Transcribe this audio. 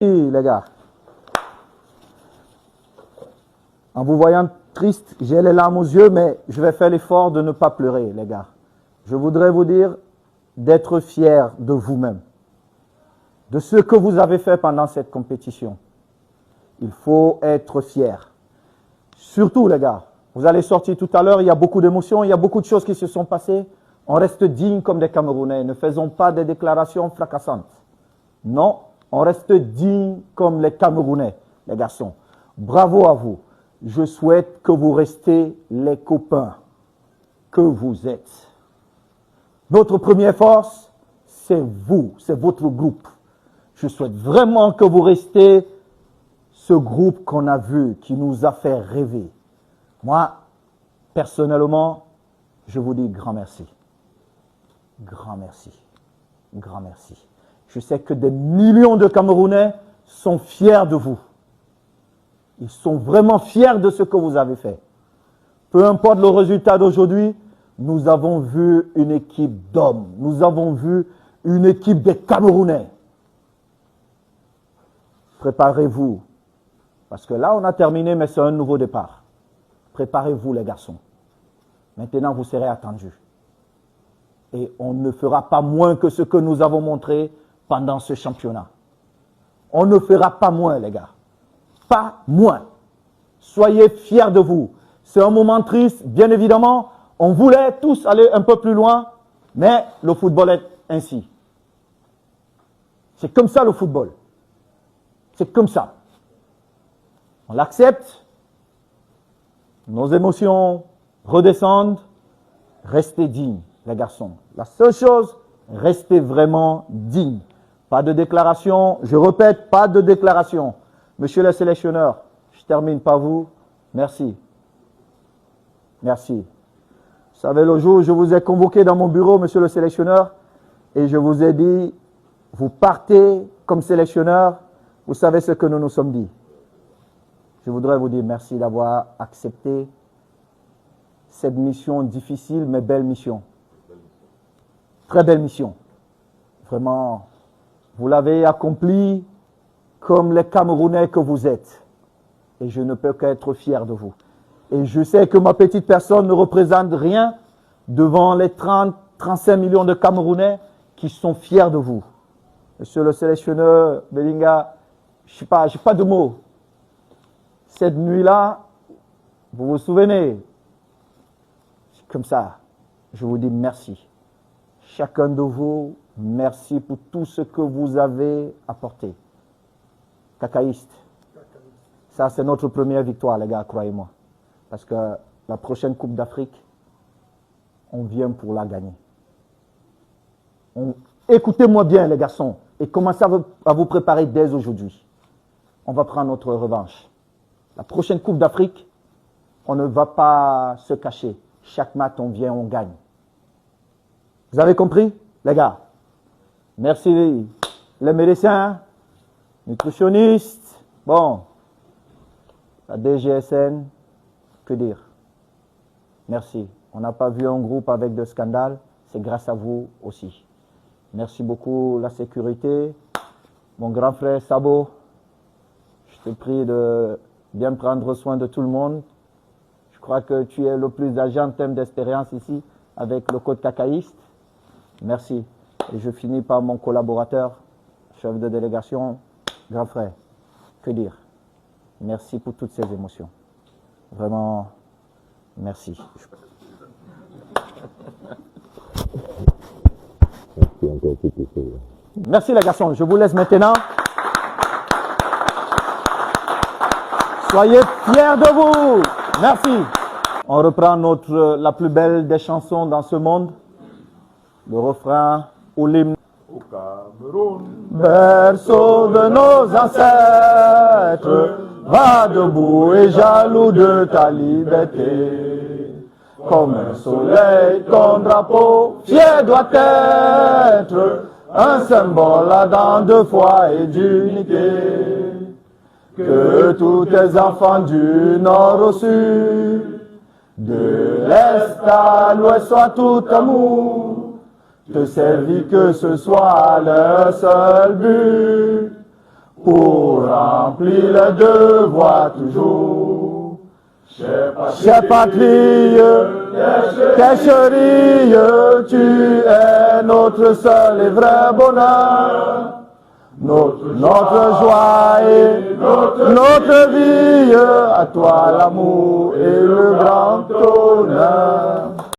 Oui, les gars. En vous voyant triste, j'ai les larmes aux yeux, mais je vais faire l'effort de ne pas pleurer, les gars. Je voudrais vous dire d'être fiers de vous-même, de ce que vous avez fait pendant cette compétition. Il faut être fier. Surtout, les gars, vous allez sortir tout à l'heure, il y a beaucoup d'émotions, il y a beaucoup de choses qui se sont passées. On reste dignes comme des Camerounais, ne faisons pas des déclarations fracassantes. Non, on reste dignes comme les Camerounais, les garçons. Bravo à vous. Je souhaite que vous restiez les copains que vous êtes. Notre première force, c'est vous, c'est votre groupe. Je souhaite vraiment que vous restiez ce groupe qu'on a vu, qui nous a fait rêver. Moi, personnellement, je vous dis grand merci. Grand merci. Grand merci. Je sais que des millions de Camerounais sont fiers de vous. Ils sont vraiment fiers de ce que vous avez fait. Peu importe le résultat d'aujourd'hui, nous avons vu une équipe d'hommes. Nous avons vu une équipe des Camerounais. Préparez-vous. Parce que là, on a terminé, mais c'est un nouveau départ. Préparez-vous, les garçons. Maintenant, vous serez attendus. Et on ne fera pas moins que ce que nous avons montré pendant ce championnat. On ne fera pas moins, les gars. Pas moins. Soyez fiers de vous. C'est un moment triste, bien évidemment. On voulait tous aller un peu plus loin, mais le football est ainsi. C'est comme ça le football. C'est comme ça. On l'accepte. Nos émotions redescendent. Restez dignes, les garçons. La seule chose, restez vraiment dignes. Pas de déclaration. Je répète, pas de déclaration. Monsieur le sélectionneur, je termine par vous. Merci. Merci. Vous savez, le jour où je vous ai convoqué dans mon bureau, monsieur le sélectionneur, et je vous ai dit, vous partez comme sélectionneur, vous savez ce que nous nous sommes dit. Je voudrais vous dire merci d'avoir accepté cette mission difficile, mais belle mission. Très belle mission. Vraiment, vous l'avez accomplie comme les Camerounais que vous êtes. Et je ne peux qu'être fier de vous. Et je sais que ma petite personne ne représente rien devant les 35 millions de Camerounais qui sont fiers de vous. Monsieur le sélectionneur Belinga, je n'ai pas de mots. Cette nuit-là, vous vous souvenez, comme ça, je vous dis merci. Chacun de vous, merci pour tout ce que vous avez apporté. Cacaïste. Ça, c'est notre première victoire, les gars, croyez-moi. Parce que la prochaine Coupe d'Afrique, on vient pour la gagner. Écoutez-moi bien, les garçons, et commencez à vous préparer dès aujourd'hui. On va prendre notre revanche. La prochaine Coupe d'Afrique, on ne va pas se cacher. Chaque match, on vient, on gagne. Vous avez compris, les gars? Merci les médecins, nutritionnistes, bon, la DGSN, que dire? Merci. On n'a pas vu un groupe avec de scandales, c'est grâce à vous aussi. Merci beaucoup la sécurité. Mon grand frère Sabo, je te prie de bien prendre soin de tout le monde. Je crois que tu es le plus âgé en termes d'expérience ici avec le code cacaïste. Merci. Et je finis par mon collaborateur, chef de délégation, grand frère. Que dire? Merci pour toutes ces émotions. Vraiment, merci. Merci les garçons. Je vous laisse maintenant. Soyez fiers de vous. Merci. On reprend la plus belle des chansons dans ce monde. Le refrain ou l'hymne. Au Cameroun, Berceau de nos ancêtres, va debout et jaloux de ta liberté. Comme un soleil, ton drapeau fier doit être un symbole ardent de foi et d'unité. Que tous tes enfants du nord au sud, de l'est à l'ouest soient tout amour, te servir que ce soit leur seul but. pour remplir le devoir toujours. Chère patrie, quelle chérie, tu es notre seul et vrai bonheur. Notre joie et notre vie, à toi l'amour et le grand honneur.